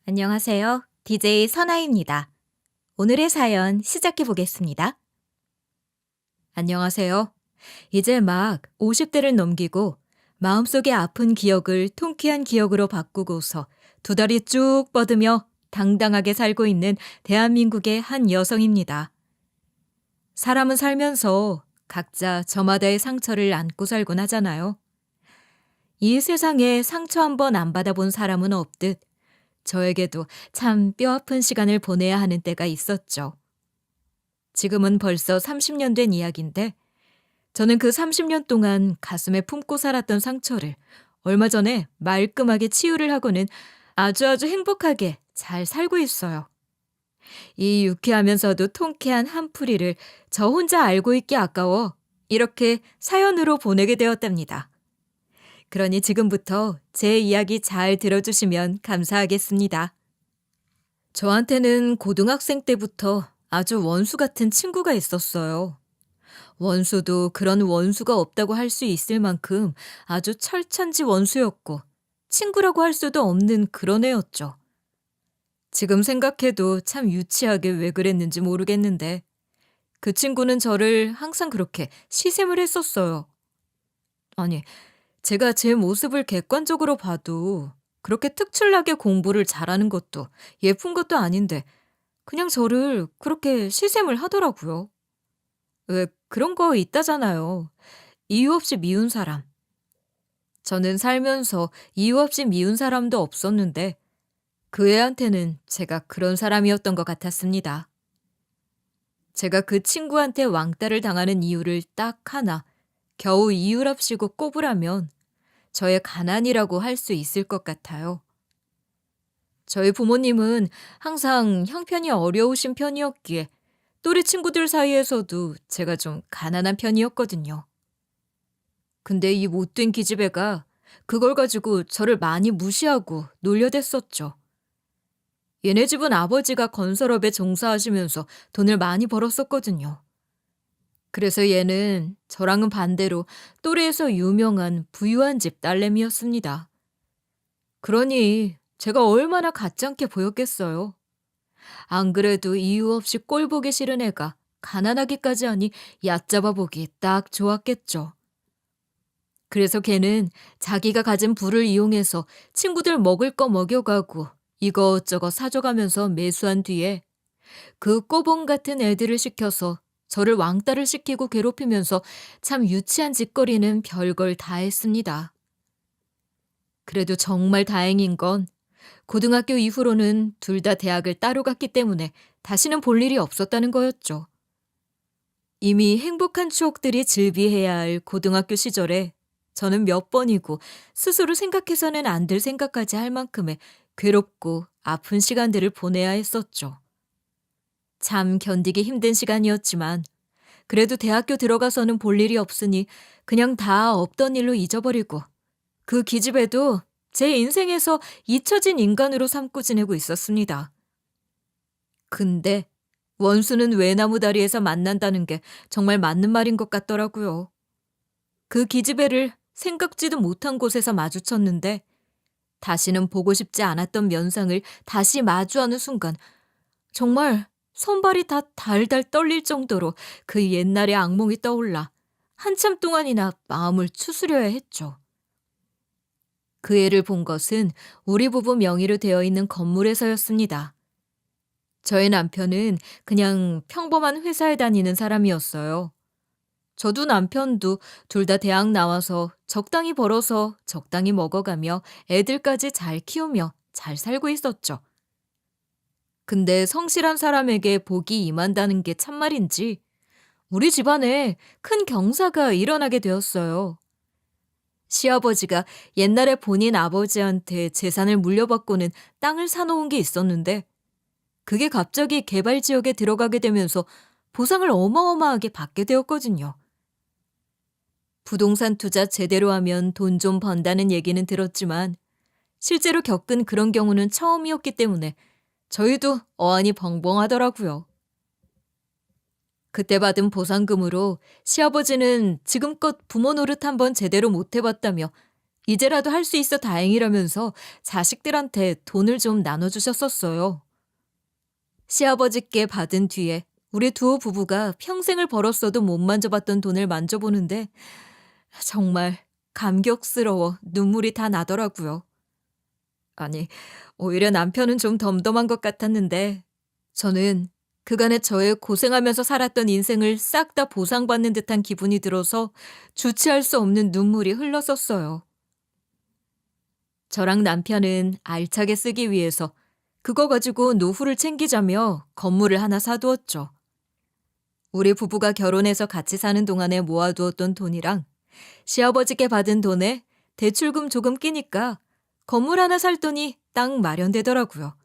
안녕하세요. DJ 선아입니다. 오늘의 사연 시작해 보겠습니다. 안녕하세요. 이제 막 50대를 넘기고 마음속의 아픈 기억을 통쾌한 기억으로 바꾸고서 두 다리 쭉 뻗으며 당당하게 살고 있는 대한민국의 한 여성입니다. 사람은 살면서 각자 저마다의 상처를 안고 살곤 하잖아요. 이 세상에 상처 한 번 안 받아본 사람은 없듯 저에게도 참 뼈아픈 시간을 보내야 하는 때가 있었죠. 지금은 벌써 30년 된 이야기인데 저는 그 30년 동안 가슴에 품고 살았던 상처를 얼마 전에 말끔하게 치유를 하고는 아주 행복하게 잘 살고 있어요. 이 유쾌하면서도 통쾌한 한풀이를 저 혼자 알고 있기 아까워 이렇게 사연으로 보내게 되었답니다. 그러니 지금부터 제 이야기 잘 들어주시면 감사하겠습니다. 저한테는 고등학생 때부터 아주 원수 같은 친구가 있었어요. 원수도 그런 원수가 없다고 할 수 있을 만큼 아주 철천지 원수였고 친구라고 할 수도 없는 그런 애였죠. 지금 생각해도 참 유치하게 왜 그랬는지 모르겠는데 그 친구는 저를 항상 그렇게 시샘을 했었어요. 아니, 제가 제 모습을 객관적으로 봐도 그렇게 특출나게 공부를 잘하는 것도 예쁜 것도 아닌데 그냥 저를 그렇게 시샘을 하더라고요. 왜 그런 거 있다잖아요. 이유 없이 미운 사람. 저는 살면서 이유 없이 미운 사람도 없었는데 그 애한테는 제가 그런 사람이었던 것 같았습니다. 제가 그 친구한테 왕따를 당하는 이유를 딱 하나 겨우 이유랍시고 꼽으라면 저의 가난이라고 할 수 있을 것 같아요. 저희 부모님은 항상 형편이 어려우신 편이었기에 또래 친구들 사이에서도 제가 좀 가난한 편이었거든요. 근데 이 못된 기집애가 그걸 가지고 저를 많이 무시하고 놀려댔었죠. 얘네 집은 아버지가 건설업에 종사하시면서 돈을 많이 벌었었거든요. 그래서 얘는 저랑은 반대로 또래에서 유명한 부유한 집 딸내미였습니다. 그러니 제가 얼마나 가짱게 보였겠어요. 안 그래도 이유 없이 꼴 보기 싫은 애가 가난하기까지 하니 얕잡아 보기 딱 좋았겠죠. 그래서 걔는 자기가 가진 부를 이용해서 친구들 먹을 거 먹여가고 이것저것 사줘가면서 매수한 뒤에 그 꼬봉 같은 애들을 시켜서 저를 왕따를 시키고 괴롭히면서 참 유치한 짓거리는 별걸 다 했습니다. 그래도 정말 다행인 건 고등학교 이후로는 둘 다 대학을 따로 갔기 때문에 다시는 볼 일이 없었다는 거였죠. 이미 행복한 추억들이 즐비해야 할 고등학교 시절에 저는 몇 번이고 스스로 생각해서는 안 될 생각까지 할 만큼의 괴롭고 아픈 시간들을 보내야 했었죠. 참 견디기 힘든 시간이었지만 그래도 대학교 들어가서는 볼 일이 없으니 그냥 다 없던 일로 잊어버리고 그 기집애도 제 인생에서 잊혀진 인간으로 삼고 지내고 있었습니다. 근데 원수는 외나무 다리에서 만난다는 게 정말 맞는 말인 것 같더라고요. 그 기집애를 생각지도 못한 곳에서 마주쳤는데 다시는 보고 싶지 않았던 면상을 다시 마주하는 순간 정말 손발이 다 달달 떨릴 정도로 그 옛날의 악몽이 떠올라 한참 동안이나 마음을 추스려야 했죠. 그 애를 본 것은 우리 부부 명의로 되어 있는 건물에서였습니다. 저희 남편은 그냥 평범한 회사에 다니는 사람이었어요. 저도 남편도 둘 다 대학 나와서 적당히 벌어서 적당히 먹어가며 애들까지 잘 키우며 잘 살고 있었죠. 근데 성실한 사람에게 복이 임한다는 게 참말인지 우리 집안에 큰 경사가 일어나게 되었어요. 시아버지가 옛날에 본인 아버지한테 재산을 물려받고는 땅을 사놓은 게 있었는데 그게 갑자기 개발 지역에 들어가게 되면서 보상을 어마어마하게 받게 되었거든요. 부동산 투자 제대로 하면 돈 좀 번다는 얘기는 들었지만 실제로 겪은 그런 경우는 처음이었기 때문에 저희도 어안이 벙벙하더라고요. 그때 받은 보상금으로 시아버지는 지금껏 부모 노릇 한번 제대로 못 해봤다며 이제라도 할 수 있어 다행이라면서 자식들한테 돈을 좀 나눠주셨었어요. 시아버지께 받은 뒤에 우리 두 부부가 평생을 벌었어도 못 만져봤던 돈을 만져보는데 정말 감격스러워 눈물이 다 나더라고요. 아니, 오히려 남편은 좀 덤덤한 것 같았는데 저는 그간의 저의 고생하면서 살았던 인생을 싹 다 보상받는 듯한 기분이 들어서 주체할 수 없는 눈물이 흘렀었어요. 저랑 남편은 알차게 쓰기 위해서 그거 가지고 노후를 챙기자며 건물을 하나 사두었죠. 우리 부부가 결혼해서 같이 사는 동안에 모아두었던 돈이랑 시아버지께 받은 돈에 대출금 조금 끼니까 건물 하나 살 돈이 딱 마련되더라고요.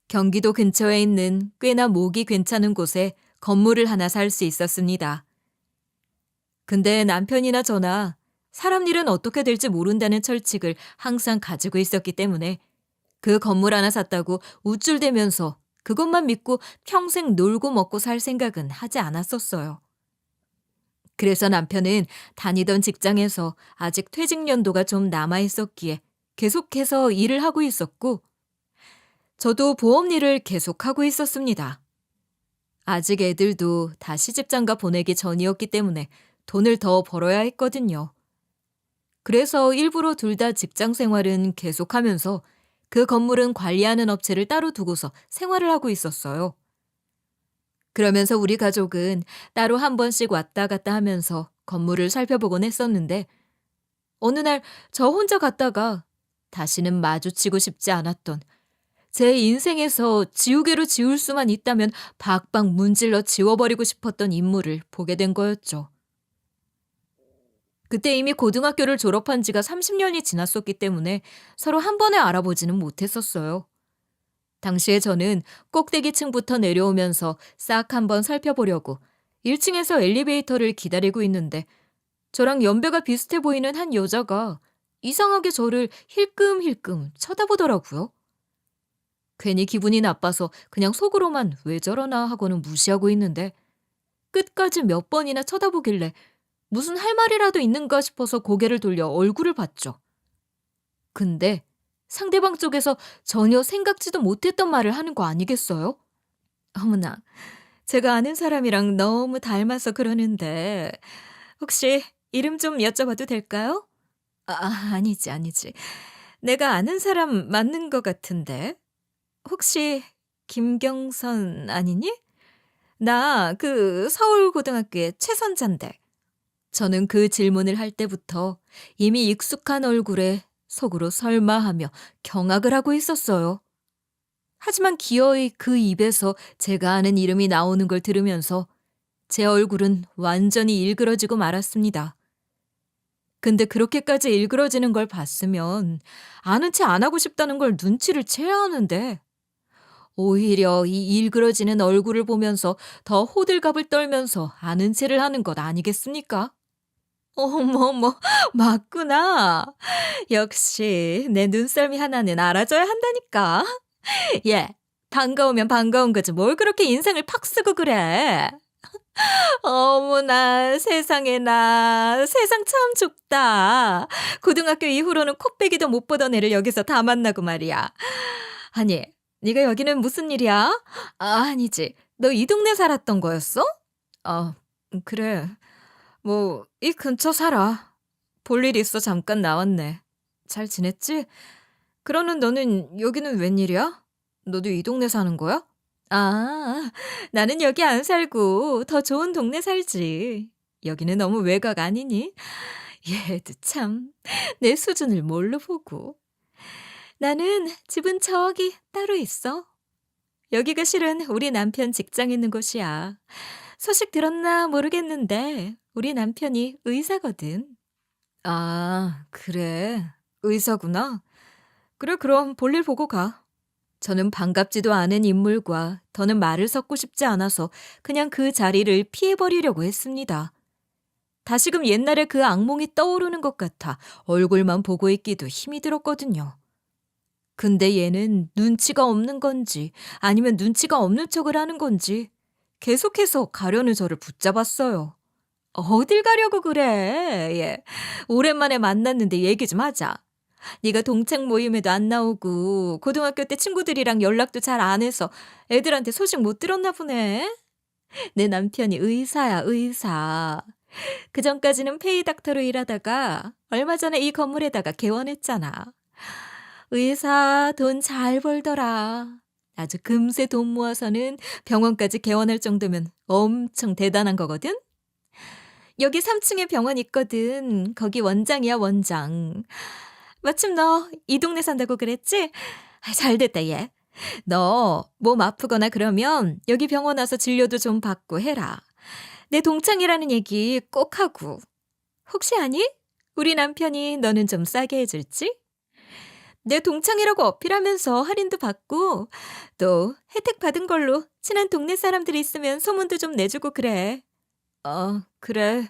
경기도 근처에 있는 꽤나 목이 괜찮은 곳에 건물을 하나 살 수 있었습니다. 근데 남편이나 저나 사람 일은 어떻게 될지 모른다는 철칙을 항상 가지고 있었기 때문에 그 건물 하나 샀다고 우쭐대면서 그것만 믿고 평생 놀고 먹고 살 생각은 하지 않았었어요. 그래서 남편은 다니던 직장에서 아직 퇴직 연도가 좀 남아 있었기에 계속해서 일을 하고 있었고, 저도 보험 일을 계속하고 있었습니다. 아직 애들도 다 시집장가 보내기 전이었기 때문에 돈을 더 벌어야 했거든요. 그래서 일부러 둘 다 직장 생활은 계속하면서 그 건물은 관리하는 업체를 따로 두고서 생활을 하고 있었어요. 그러면서 우리 가족은 따로 한 번씩 왔다 갔다 하면서 건물을 살펴보곤 했었는데 어느 날 저 혼자 갔다가 다시는 마주치고 싶지 않았던 제 인생에서 지우개로 지울 수만 있다면 박박 문질러 지워버리고 싶었던 인물을 보게 된 거였죠. 그때 이미 고등학교를 졸업한 지가 30년이 지났었기 때문에 서로 한 번에 알아보지는 못했었어요. 당시에 저는 꼭대기층부터 내려오면서 싹 한번 살펴보려고 1층에서 엘리베이터를 기다리고 있는데 저랑 연배가 비슷해 보이는 한 여자가 이상하게 저를 힐끔힐끔 쳐다보더라고요. 괜히 기분이 나빠서 그냥 속으로만 왜 저러나 하고는 무시하고 있는데 끝까지 몇 번이나 쳐다보길래 무슨 할 말이라도 있는가 싶어서 고개를 돌려 얼굴을 봤죠. 근데 상대방 쪽에서 전혀 생각지도 못했던 말을 하는 거 아니겠어요? 어머나, 제가 아는 사람이랑 너무 닮아서 그러는데 혹시 이름 좀 여쭤봐도 될까요? 아니지. 내가 아는 사람 맞는 것 같은데. 혹시 김경선 아니니? 나 그 서울고등학교의 최선자인데. 저는 그 질문을 할 때부터 이미 익숙한 얼굴에 속으로 설마하며 경악을 하고 있었어요. 하지만 기어이 그 입에서 제가 아는 이름이 나오는 걸 들으면서 제 얼굴은 완전히 일그러지고 말았습니다. 근데 그렇게까지 일그러지는 걸 봤으면 아는 체 안 하고 싶다는 걸 눈치를 채야 하는데 오히려 이 일그러지는 얼굴을 보면서 더 호들갑을 떨면서 아는 체를 하는 것 아니겠습니까? 어머머, 맞구나. 역시 내 눈썰미 하나는 알아줘야 한다니까. 예, 반가우면 반가운 거지 뭘 그렇게 인상을 팍 쓰고 그래. 어머나 세상에나 세상 참 좁다. 고등학교 이후로는 코빼기도 못 보던 애를 여기서 다 만나고 말이야. 아니, 네가 여기는 무슨 일이야? 아니지. 너 이 동네 살았던 거였어? 어, 그래. 뭐 이 근처 살아. 볼 일 있어 잠깐 나왔네. 잘 지냈지? 그러는 너는 여기는 웬일이야? 너도 이 동네 사는 거야? 아, 나는 여기 안 살고 더 좋은 동네 살지. 여기는 너무 외곽 아니니? 얘도 참 내 수준을 뭘로 보고. 나는 집은 저기 따로 있어. 여기가 실은 우리 남편 직장 있는 곳이야. 소식 들었나 모르겠는데 우리 남편이 의사거든. 아, 그래. 의사구나. 그래, 그럼 볼일 보고 가. 저는 반갑지도 않은 인물과 더는 말을 섞고 싶지 않아서 그냥 그 자리를 피해버리려고 했습니다. 다시금 옛날에 그 악몽이 떠오르는 것 같아 얼굴만 보고 있기도 힘이 들었거든요. 근데 얘는 눈치가 없는 건지 아니면 눈치가 없는 척을 하는 건지 계속해서 가려는 저를 붙잡았어요. 어딜 가려고 그래? 예. 오랜만에 만났는데 얘기 좀 하자. 네가 동창 모임에도 안 나오고 고등학교 때 친구들이랑 연락도 잘 안 해서 애들한테 소식 못 들었나 보네. 내 남편이 의사야, 의사. 그전까지는 페이 닥터로 일하다가 얼마 전에 이 건물에다가 개원했잖아. 의사 돈 잘 벌더라. 아주 금세 돈 모아서는 병원까지 개원할 정도면 엄청 대단한 거거든? 여기 3층에 병원 있거든. 거기 원장이야, 원장. 마침 너 이 동네 산다고 그랬지? 아, 잘 됐다, 얘. 너 몸 아프거나 그러면 여기 병원 와서 진료도 좀 받고 해라. 내 동창이라는 얘기 꼭 하고. 혹시 아니? 우리 남편이 너는 좀 싸게 해줄지? 내 동창이라고 어필하면서 할인도 받고 또 혜택 받은 걸로 친한 동네 사람들이 있으면 소문도 좀 내주고 그래. 그래.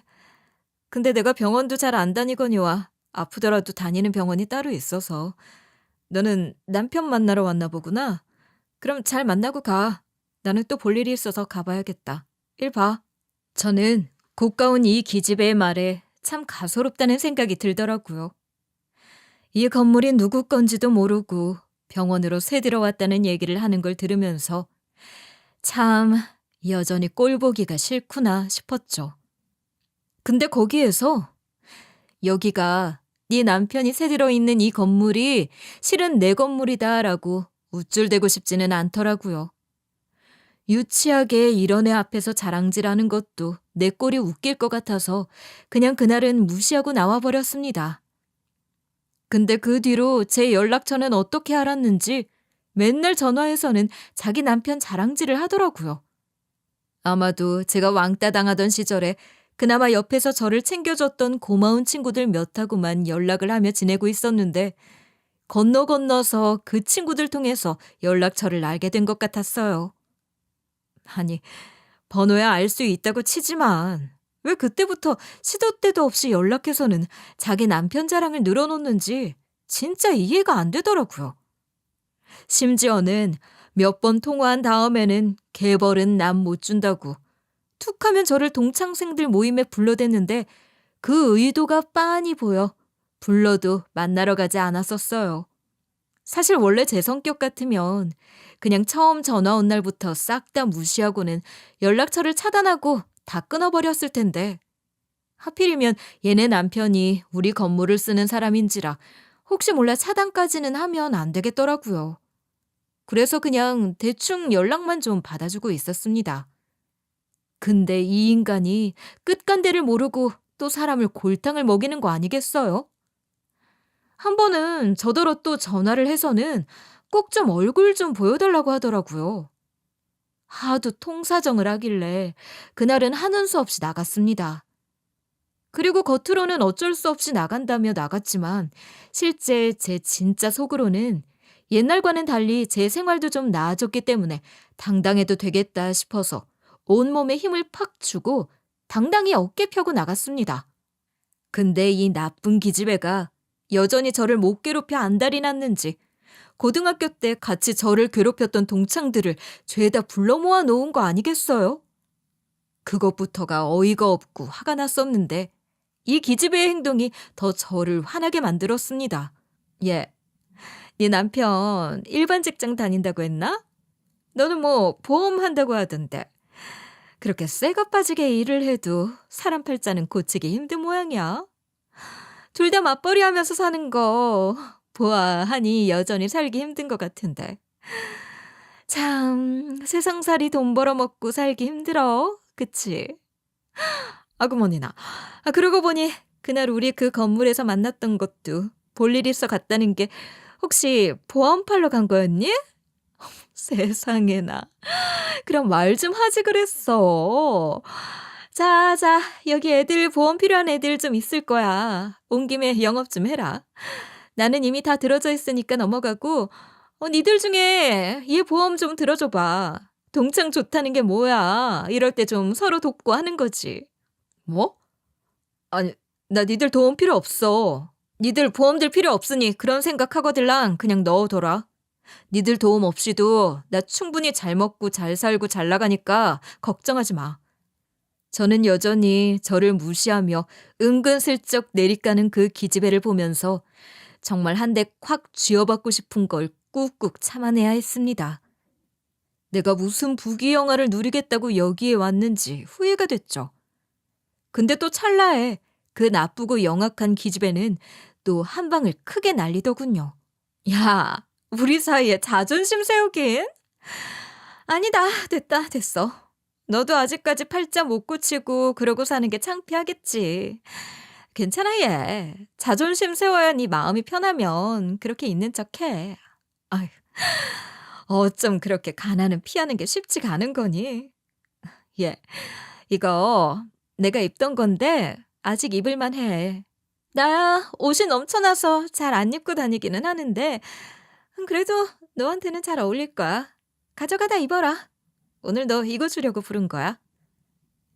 근데 내가 병원도 잘 안 다니거니와 아프더라도 다니는 병원이 따로 있어서. 너는 남편 만나러 왔나 보구나. 그럼 잘 만나고 가. 나는 또 볼 일이 있어서 가봐야겠다. 일 봐. 저는 고가운 이 기집애의 말에 참 가소롭다는 생각이 들더라고요. 이 건물이 누구 건지도 모르고 병원으로 새 들어왔다는 얘기를 하는 걸 들으면서 참 여전히 꼴 보기가 싫구나 싶었죠. 근데 거기에서 여기가 네 남편이 새 들어있는 이 건물이 실은 내 건물이다라고 우쭐대고 싶지는 않더라고요. 유치하게 이런 애 앞에서 자랑질하는 것도 내 꼴이 웃길 것 같아서 그냥 그날은 무시하고 나와버렸습니다. 근데 그 뒤로 제 연락처는 어떻게 알았는지 맨날 전화해서는 자기 남편 자랑질을 하더라고요. 아마도 제가 왕따 당하던 시절에 그나마 옆에서 저를 챙겨줬던 고마운 친구들 몇하고만 연락을 하며 지내고 있었는데 건너서 그 친구들 통해서 연락처를 알게 된 것 같았어요. 아니, 번호야 알 수 있다고 치지만 왜 그때부터 시도 때도 없이 연락해서는 자기 남편 자랑을 늘어놓는지 진짜 이해가 안 되더라고요. 심지어는 몇 번 통화한 다음에는 개벌은 남 못 준다고 툭 하면 저를 동창생들 모임에 불러댔는데 그 의도가 빤히 보여 불러도 만나러 가지 않았었어요. 사실 원래 제 성격 같으면 그냥 처음 전화 온 날부터 싹 다 무시하고는 연락처를 차단하고 다 끊어버렸을 텐데 하필이면 얘네 남편이 우리 건물을 쓰는 사람인지라 혹시 몰라 차단까지는 하면 안 되겠더라고요. 그래서 그냥 대충 연락만 좀 받아주고 있었습니다. 근데 이 인간이 끝간대를 모르고 또 사람을 골탕을 먹이는 거 아니겠어요? 한 번은 저더러 또 전화를 해서는 꼭 좀 얼굴 좀 보여달라고 하더라고요. 하도 통사정을 하길래 그날은 하는 수 없이 나갔습니다. 그리고 겉으로는 어쩔 수 없이 나간다며 나갔지만 실제 제 진짜 속으로는 옛날과는 달리 제 생활도 좀 나아졌기 때문에 당당해도 되겠다 싶어서 온몸에 힘을 팍 주고 당당히 어깨 펴고 나갔습니다. 근데 이 나쁜 기집애가 여전히 저를 못 괴롭혀 안달이 났는지 고등학교 때 같이 저를 괴롭혔던 동창들을 죄다 불러 모아 놓은 거 아니겠어요? 그것부터가 어이가 없고 화가 났었는데 이 기집애의 행동이 더 저를 화나게 만들었습니다. 얘, 네 남편 일반 직장 다닌다고 했나? 너는 뭐 보험 한다고 하던데. 그렇게 쇠가 빠지게 일을 해도 사람 팔자는 고치기 힘든 모양이야. 둘 다 맞벌이 하면서 사는 거 보아하니 여전히 살기 힘든 것 같은데. 참 세상살이 돈 벌어먹고 살기 힘들어. 그치? 아구머니나. 그러고 보니 그날 우리 그 건물에서 만났던 것도 볼일 있어 갔다는 게 혹시 보험 팔러 간 거였니? 세상에나. 그럼 말 좀 하지 그랬어. 자, 여기 애들 보험 필요한 애들 좀 있을 거야. 온 김에 영업 좀 해라. 나는 이미 다 들어져 있으니까 넘어가고 니들 중에 얘 보험 좀 들어줘봐. 동창 좋다는 게 뭐야. 이럴 때 좀 서로 돕고 하는 거지. 뭐? 아니, 나 니들 도움 필요 없어. 니들 보험 들 필요 없으니 그런 생각하거들랑 그냥 넣어둬라. 니들 도움 없이도 나 충분히 잘 먹고 잘 살고 잘 나가니까 걱정하지 마. 저는 여전히 저를 무시하며 은근슬쩍 내리까는 그 기집애를 보면서 정말 한 대 콱 쥐어받고 싶은 걸 꾹꾹 참아내야 했습니다. 내가 무슨 부귀영화를 누리겠다고 여기에 왔는지 후회가 됐죠. 근데 또 찰나에 그 나쁘고 영악한 기집애는 또 한 방을 크게 날리더군요. 야, 우리 사이에 자존심 세우긴? 아니다, 됐어. 너도 아직까지 팔자 못 고치고 그러고 사는 게 창피하겠지. 괜찮아 얘. 자존심 세워야 네 마음이 편하면 그렇게 있는 척해. 아휴, 어쩜 그렇게 가난은 피하는 게 쉽지가 않은 거니? 얘, 이거 내가 입던 건데 아직 입을만 해. 나야 옷이 넘쳐나서 잘 안 입고 다니기는 하는데 그래도 너한테는 잘 어울릴 거야. 가져가다 입어라. 오늘 너 이거 주려고 부른 거야.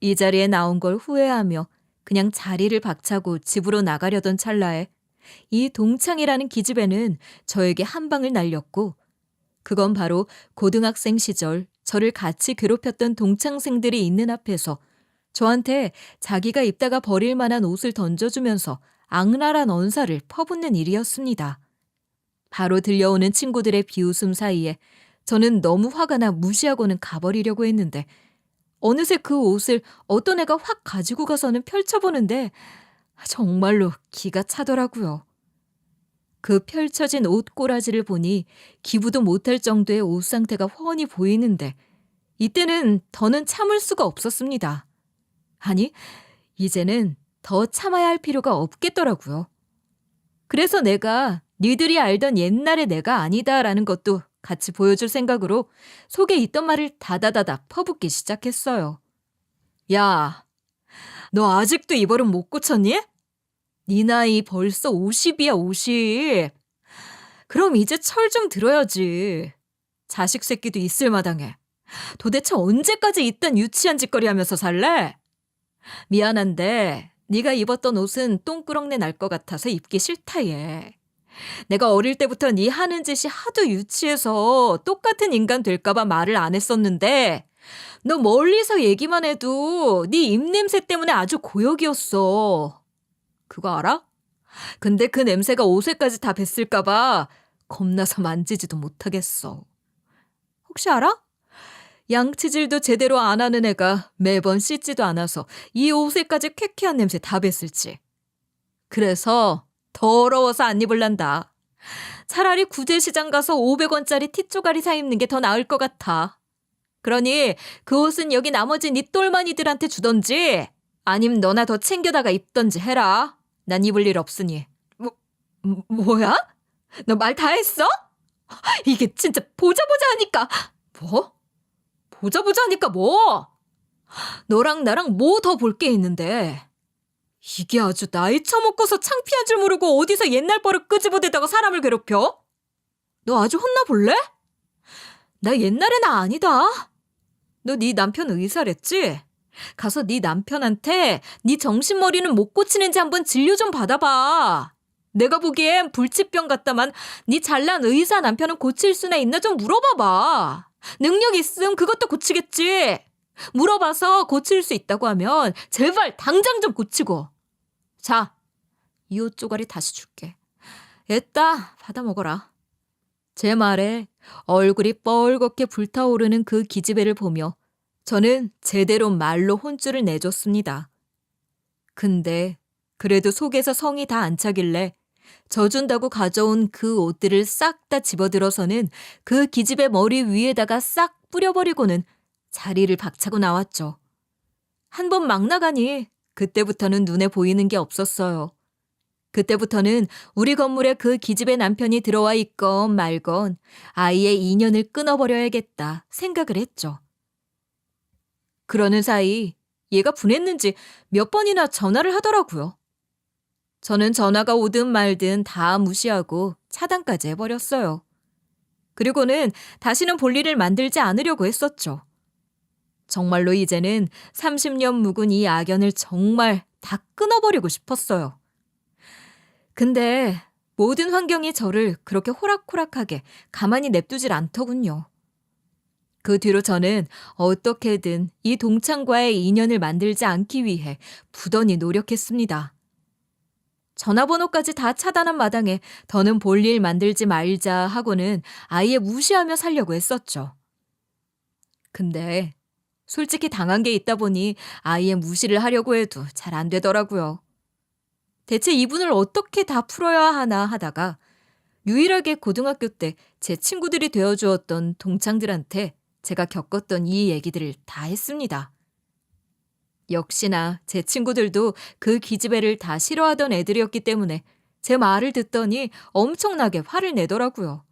이 자리에 나온 걸 후회하며 그냥 자리를 박차고 집으로 나가려던 찰나에 이 동창이라는 기집애는 저에게 한 방을 날렸고 그건 바로 고등학생 시절 저를 같이 괴롭혔던 동창생들이 있는 앞에서 저한테 자기가 입다가 버릴 만한 옷을 던져주면서 악랄한 언사를 퍼붓는 일이었습니다. 바로 들려오는 친구들의 비웃음 사이에 저는 너무 화가 나 무시하고는 가버리려고 했는데 어느새 그 옷을 어떤 애가 확 가지고 가서는 펼쳐보는데 정말로 기가 차더라고요. 그 펼쳐진 옷 꼬라지를 보니 기부도 못할 정도의 옷 상태가 훤히 보이는데 이때는 더는 참을 수가 없었습니다. 아니, 이제는 더 참아야 할 필요가 없겠더라고요. 그래서 내가 니들이 알던 옛날의 내가 아니다라는 것도 같이 보여줄 생각으로 속에 있던 말을 다다다닥 퍼붓기 시작했어요. 야, 너 아직도 이 버릇 못 고쳤니? 네 나이 벌써 50이야, 50. 그럼 이제 철 좀 들어야지. 자식 새끼도 있을 마당에. 도대체 언제까지 이딴 유치한 짓거리 하면서 살래? 미안한데 네가 입었던 옷은 똥꾸렁내 날 것 같아서 입기 싫다 얘. 내가 어릴 때부터 네 하는 짓이 하도 유치해서 똑같은 인간 될까봐 말을 안 했었는데 너 멀리서 얘기만 해도 네 입냄새 때문에 아주 고역이었어. 그거 알아? 근데 그 냄새가 옷에까지 다 뱄을까봐 겁나서 만지지도 못하겠어. 혹시 알아? 양치질도 제대로 안 하는 애가 매번 씻지도 않아서 이 옷에까지 쾌쾌한 냄새 다 뱄을지. 그래서 더러워서 안 입을란다. 차라리 구제시장 가서 500원짜리 티쪼가리 사 입는 게 더 나을 것 같아. 그러니 그 옷은 여기 나머지 네 똘마니들한테 주던지 아님 너나 더 챙겨다가 입던지 해라. 난 입을 일 없으니. 뭐야? 너 말 다 했어? 이게 진짜 보자 하니까. 뭐? 보자 하니까 뭐? 너랑 나랑 뭐 더 볼 게 있는데. 이게 아주 나이 처먹고서 창피한 줄 모르고 어디서 옛날 버릇 끄집어대다가 사람을 괴롭혀? 너 아주 혼나볼래? 나 옛날에 나 아니다. 너 네 남편 의사랬지? 가서 네 남편한테 네 정신머리는 못 고치는지 한번 진료 좀 받아봐. 내가 보기엔 불치병 같다만 네 잘난 의사 남편은 고칠 수나 있나 좀 물어봐봐. 능력 있음 그것도 고치겠지. 물어봐서 고칠 수 있다고 하면 제발 당장 좀 고치고. 자, 이 옷 조가리 다시 줄게. 애따 받아 먹어라. 제 말에 얼굴이 뻘겋게 불타오르는 그 기집애를 보며 저는 제대로 말로 혼쭐을 내줬습니다. 근데 그래도 속에서 성이 다 안 차길래 져준다고 가져온 그 옷들을 싹 다 집어들어서는 그 기집애 머리 위에다가 싹 뿌려버리고는 자리를 박차고 나왔죠. 한 번 막 나가니 그때부터는 눈에 보이는 게 없었어요. 그때부터는 우리 건물에 그 기집애 남편이 들어와 있건 말건 아이의 인연을 끊어버려야겠다 생각을 했죠. 그러는 사이 얘가 분했는지 몇 번이나 전화를 하더라고요. 저는 전화가 오든 말든 다 무시하고 차단까지 해버렸어요. 그리고는 다시는 볼일을 만들지 않으려고 했었죠. 정말로 이제는 30년 묵은 이 악연을 정말 다 끊어버리고 싶었어요. 근데 모든 환경이 저를 그렇게 호락호락하게 가만히 냅두질 않더군요. 그 뒤로 저는 어떻게든 이 동창과의 인연을 만들지 않기 위해 부단히 노력했습니다. 전화번호까지 다 차단한 마당에 더는 볼 일 만들지 말자 하고는 아예 무시하며 살려고 했었죠. 근데 솔직히 당한 게 있다 보니 아예 무시를 하려고 해도 잘 안 되더라고요. 대체 이분을 어떻게 다 풀어야 하나 하다가 유일하게 고등학교 때 제 친구들이 되어주었던 동창들한테 제가 겪었던 이 얘기들을 다 했습니다. 역시나 제 친구들도 그 기집애를 다 싫어하던 애들이었기 때문에 제 말을 듣더니 엄청나게 화를 내더라고요.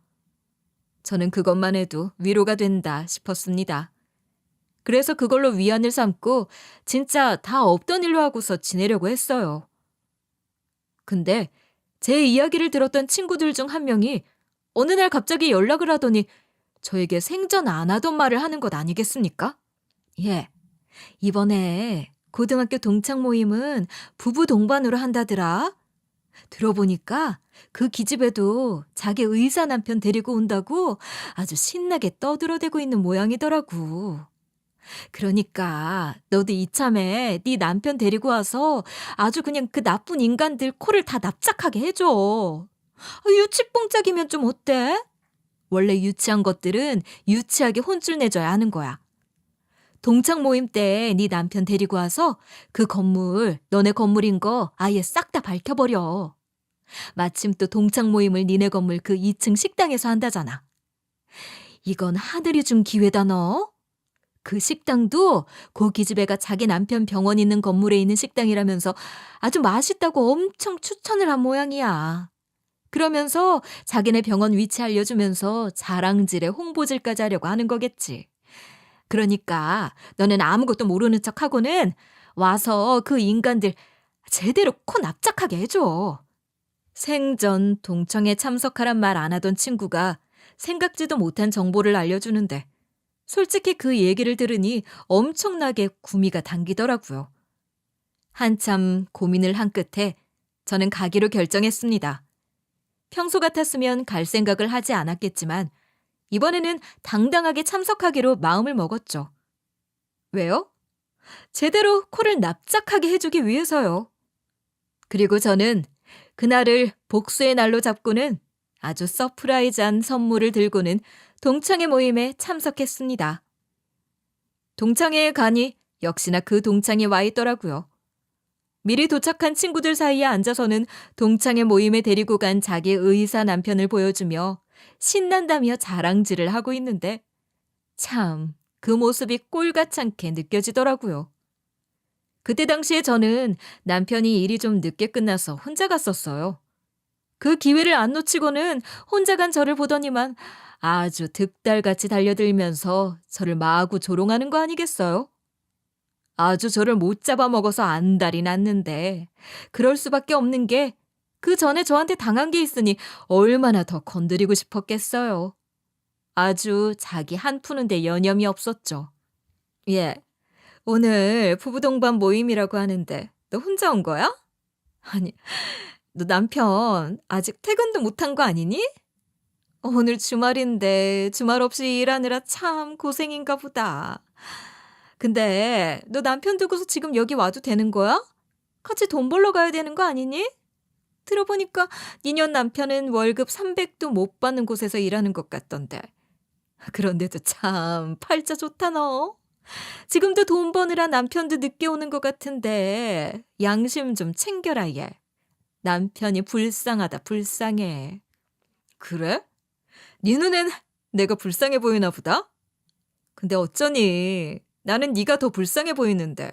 저는 그것만 해도 위로가 된다 싶었습니다. 그래서 그걸로 위안을 삼고 진짜 다 없던 일로 하고서 지내려고 했어요. 근데 제 이야기를 들었던 친구들 중 한 명이 어느 날 갑자기 연락을 하더니 저에게 생전 안 하던 말을 하는 것 아니겠습니까? 예, 이번에 고등학교 동창 모임은 부부 동반으로 한다더라. 들어보니까 그 기집애도 자기 의사 남편 데리고 온다고 아주 신나게 떠들어대고 있는 모양이더라고. 그러니까 너도 이참에 네 남편 데리고 와서 아주 그냥 그 나쁜 인간들 코를 다 납작하게 해줘. 유치뽕짝이면 좀 어때? 원래 유치한 것들은 유치하게 혼쭐 내줘야 하는 거야. 동창 모임 때 네 남편 데리고 와서 그 건물 너네 건물인 거 아예 싹 다 밝혀버려. 마침 또 동창 모임을 니네 건물 그 2층 식당에서 한다잖아. 이건 하늘이 준 기회다 너. 그 식당도 고기집애가 자기 남편 병원 있는 건물에 있는 식당이라면서 아주 맛있다고 엄청 추천을 한 모양이야. 그러면서 자기네 병원 위치 알려주면서 자랑질에 홍보질까지 하려고 하는 거겠지. 그러니까 너는 아무것도 모르는 척하고는 와서 그 인간들 제대로 코 납작하게 해줘. 생전 동창회 참석하란 말 안 하던 친구가 생각지도 못한 정보를 알려주는데 솔직히 그 얘기를 들으니 엄청나게 구미가 당기더라고요. 한참 고민을 한 끝에 저는 가기로 결정했습니다. 평소 같았으면 갈 생각을 하지 않았겠지만 이번에는 당당하게 참석하기로 마음을 먹었죠. 왜요? 제대로 코를 납작하게 해주기 위해서요. 그리고 저는 그날을 복수의 날로 잡고는 아주 서프라이즈한 선물을 들고는 동창회 모임에 참석했습니다. 동창회에 가니 역시나 그 동창에 와 있더라고요. 미리 도착한 친구들 사이에 앉아서는 동창회 모임에 데리고 간 자기 의사 남편을 보여주며 신난다며 자랑질을 하고 있는데 참 그 모습이 꼴같찮게 느껴지더라고요. 그때 당시에 저는 남편이 일이 좀 늦게 끝나서 혼자 갔었어요. 그 기회를 안 놓치고는 혼자 간 저를 보더니만 아주 득달같이 달려들면서 저를 마구 조롱하는 거 아니겠어요? 아주 저를 못 잡아먹어서 안달이 났는데 그럴 수밖에 없는 게 그 전에 저한테 당한 게 있으니 얼마나 더 건드리고 싶었겠어요. 아주 자기 한 푸는데 여념이 없었죠. 예, 오늘 부부 동반 모임이라고 하는데 너 혼자 온 거야? 아니, 너 남편 아직 퇴근도 못한 거 아니니? 오늘 주말인데 주말 없이 일하느라 참 고생인가 보다. 근데 너 남편 두고서 지금 여기 와도 되는 거야? 같이 돈 벌러 가야 되는 거 아니니? 들어보니까 니년 남편은 월급 300도 못 받는 곳에서 일하는 것 같던데. 그런데도 참 팔자 좋다 너. 지금도 돈 버느라 남편도 늦게 오는 것 같은데 양심 좀 챙겨라 얘. 남편이 불쌍하다 불쌍해. 그래? 네 눈엔 내가 불쌍해 보이나 보다? 근데 어쩌니 나는 네가 더 불쌍해 보이는데.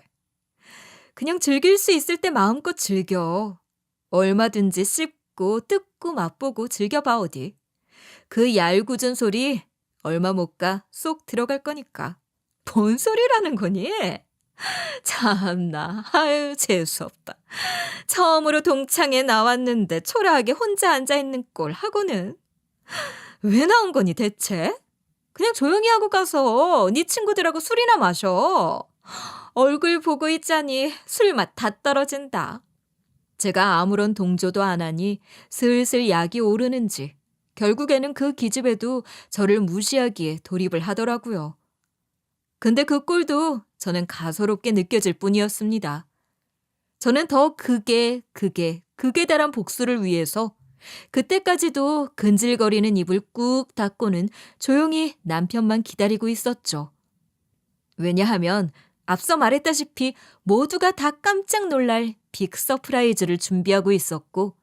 그냥 즐길 수 있을 때 마음껏 즐겨. 얼마든지 씹고 뜯고 맛보고 즐겨봐 어디. 그 얄궂은 소리 얼마 못 가 쏙 들어갈 거니까. 뭔 소리라는 거니? 참나, 아유 재수없다. 처음으로 동창회 나왔는데 초라하게 혼자 앉아있는 꼴 하고는. 왜 나온 거니 대체? 그냥 조용히 하고 가서 네 친구들하고 술이나 마셔. 얼굴 보고 있자니 술맛 다 떨어진다. 제가 아무런 동조도 안 하니 슬슬 약이 오르는지 결국에는 그 기집애도 저를 무시하기에 돌입을 하더라고요. 근데 그 꼴도 저는 가소롭게 느껴질 뿐이었습니다. 저는 더 극에 달한 복수를 위해서 그때까지도 근질거리는 입을 꾹 닫고는 조용히 남편만 기다리고 있었죠. 왜냐하면 앞서 말했다시피 모두가 다 깜짝 놀랄 빅 서프라이즈를 준비하고 있었고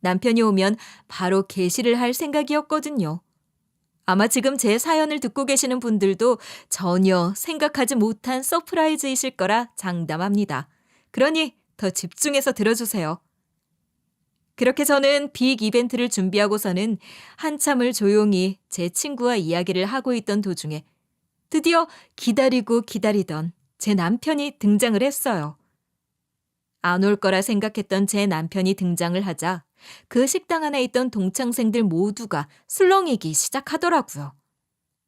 남편이 오면 바로 게시를 할 생각이었거든요. 아마 지금 제 사연을 듣고 계시는 분들도 전혀 생각하지 못한 서프라이즈이실 거라 장담합니다. 그러니 더 집중해서 들어주세요. 그렇게 저는 빅 이벤트를 준비하고서는 한참을 조용히 제 친구와 이야기를 하고 있던 도중에 드디어 기다리고 기다리던 제 남편이 등장을 했어요. 안 올 거라 생각했던 제 남편이 등장을 하자 그 식당 안에 있던 동창생들 모두가 술렁이기 시작하더라고요.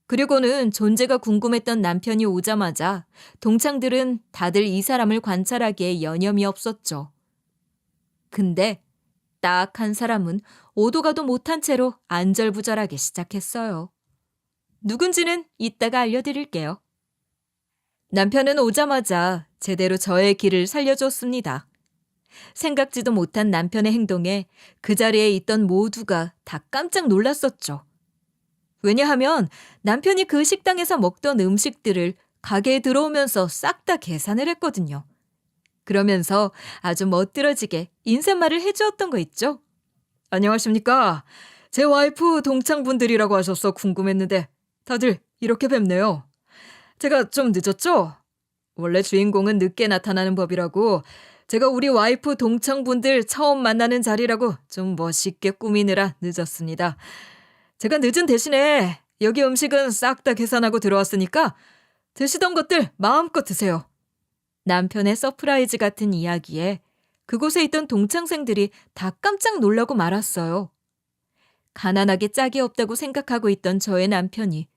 그리고는 존재가 궁금했던 남편이 오자마자 동창들은 다들 이 사람을 관찰하기에 여념이 없었죠. 근데 딱 한 사람은 오도 가도 못한 채로 안절부절하기 시작했어요. 누군지는 이따가 알려드릴게요. 남편은 오자마자 제대로 저의 길을 살려줬습니다. 생각지도 못한 남편의 행동에 그 자리에 있던 모두가 다 깜짝 놀랐었죠. 왜냐하면 남편이 그 식당에서 먹던 음식들을 가게에 들어오면서 싹 다 계산을 했거든요. 그러면서 아주 멋들어지게 인사말을 해주었던 거 있죠? 안녕하십니까? 제 와이프 동창분들이라고 하셔서 궁금했는데 다들 이렇게 뵙네요. 제가 좀 늦었죠? 원래 주인공은 늦게 나타나는 법이라고 제가 우리 와이프 동창분들 처음 만나는 자리라고 좀 멋있게 꾸미느라 늦었습니다. 제가 늦은 대신에 여기 음식은 싹 다 계산하고 들어왔으니까 드시던 것들 마음껏 드세요. 남편의 서프라이즈 같은 이야기에 그곳에 있던 동창생들이 다 깜짝 놀라고 말았어요. 가난하게 짝이 없다고 생각하고 있던 저의 남편이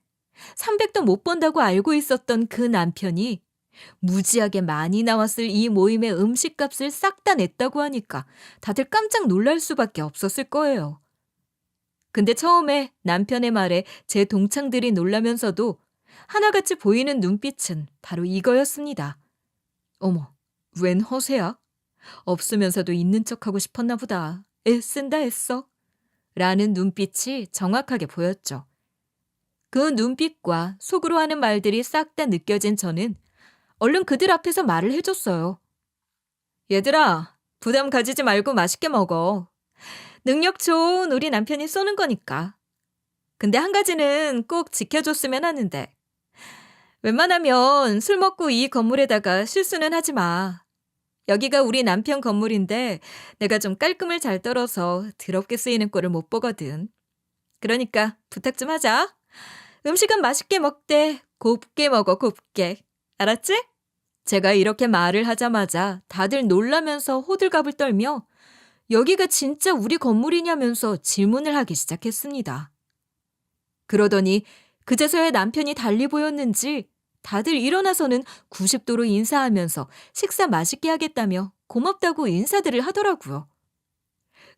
300도 못 번다고 알고 있었던 그 남편이 무지하게 많이 나왔을 이 모임의 음식값을 싹 다 냈다고 하니까 다들 깜짝 놀랄 수밖에 없었을 거예요. 근데 처음에 남편의 말에 제 동창들이 놀라면서도 하나같이 보이는 눈빛은 바로 이거였습니다. 어머, 웬 허세야? 없으면서도 있는 척하고 싶었나 보다. 애쓴다 애써. 라는 눈빛이 정확하게 보였죠. 그 눈빛과 속으로 하는 말들이 싹 다 느껴진 저는 얼른 그들 앞에서 말을 해줬어요. 얘들아, 부담 가지지 말고 맛있게 먹어. 능력 좋은 우리 남편이 쏘는 거니까. 근데 한 가지는 꼭 지켜줬으면 하는데 웬만하면 술 먹고 이 건물에다가 실수는 하지 마. 여기가 우리 남편 건물인데 내가 좀 깔끔을 잘 떨어서 더럽게 쓰이는 꼴을 못 보거든. 그러니까 부탁 좀 하자. 음식은 맛있게 먹되 곱게 먹어 곱게. 알았지? 제가 이렇게 말을 하자마자 다들 놀라면서 호들갑을 떨며 여기가 진짜 우리 건물이냐면서 질문을 하기 시작했습니다. 그러더니 그제서야 남편이 달리 보였는지 다들 일어나서는 90도로 인사하면서 식사 맛있게 하겠다며 고맙다고 인사들을 하더라고요.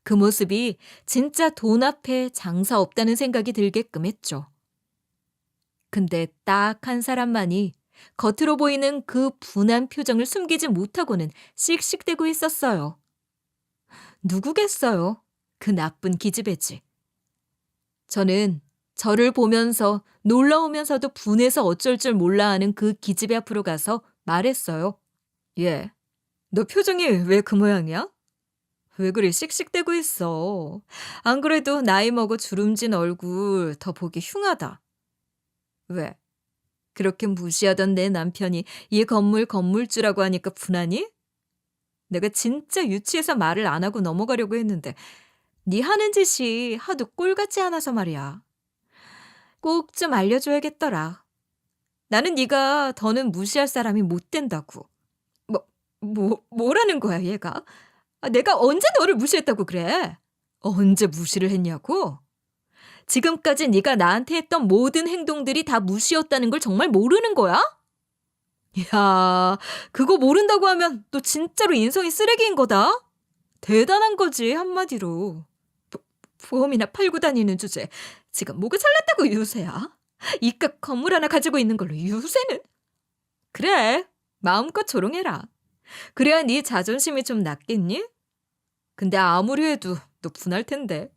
그 모습이 진짜 돈 앞에 장사 없다는 생각이 들게끔 했죠. 근데 딱 한 사람만이 겉으로 보이는 그 분한 표정을 숨기지 못하고는 씩씩대고 있었어요. 누구겠어요? 그 나쁜 기집애지. 저는 저를 보면서 놀라우면서도 분해서 어쩔 줄 몰라 하는 그 기집애 앞으로 가서 말했어요. 얘, 너 표정이 왜 그 모양이야? 왜 그리 씩씩대고 있어? 안 그래도 나이 먹어 주름진 얼굴 더 보기 흉하다. 왜? 그렇게 무시하던 내 남편이 이 건물 건물주라고 하니까 분하니? 내가 진짜 유치해서 말을 안 하고 넘어가려고 했는데 네 하는 짓이 하도 꼴같지 않아서 말이야. 꼭 좀 알려줘야겠더라. 나는 네가 더는 무시할 사람이 못 된다고. 뭐라는 거야 얘가? 내가 언제 너를 무시했다고 그래? 언제 무시를 했냐고? 지금까지 네가 나한테 했던 모든 행동들이 다 무시였다는 걸 정말 모르는 거야? 야, 그거 모른다고 하면 너 진짜로 인성이 쓰레기인 거다? 대단한 거지 한마디로. 보험이나 팔고 다니는 주제 지금 뭐가 잘났다고 유세야? 이깟 건물 하나 가지고 있는 걸로 유세는? 그래, 마음껏 조롱해라. 그래야 네 자존심이 좀 낫겠니? 근데 아무리 해도 너 분할 텐데.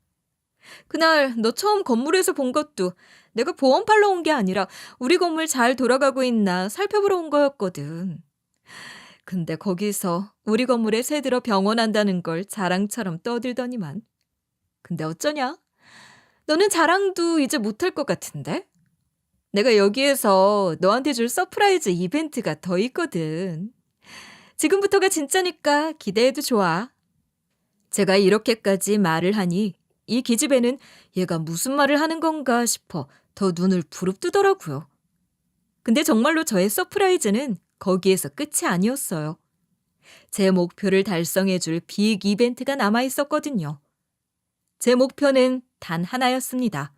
그날 너 처음 건물에서 본 것도 내가 보험 팔러 온 게 아니라 우리 건물 잘 돌아가고 있나 살펴보러 온 거였거든. 근데 거기서 우리 건물에 새들어 병원한다는 걸 자랑처럼 떠들더니만. 근데 어쩌냐? 너는 자랑도 이제 못할 것 같은데? 내가 여기에서 너한테 줄 서프라이즈 이벤트가 더 있거든. 지금부터가 진짜니까 기대해도 좋아. 제가 이렇게까지 말을 하니 이 기집애는 얘가 무슨 말을 하는 건가 싶어 더 눈을 부릅뜨더라고요. 근데 정말로 저의 서프라이즈는 거기에서 끝이 아니었어요. 제 목표를 달성해줄 빅 이벤트가 남아있었거든요. 제 목표는 단 하나였습니다.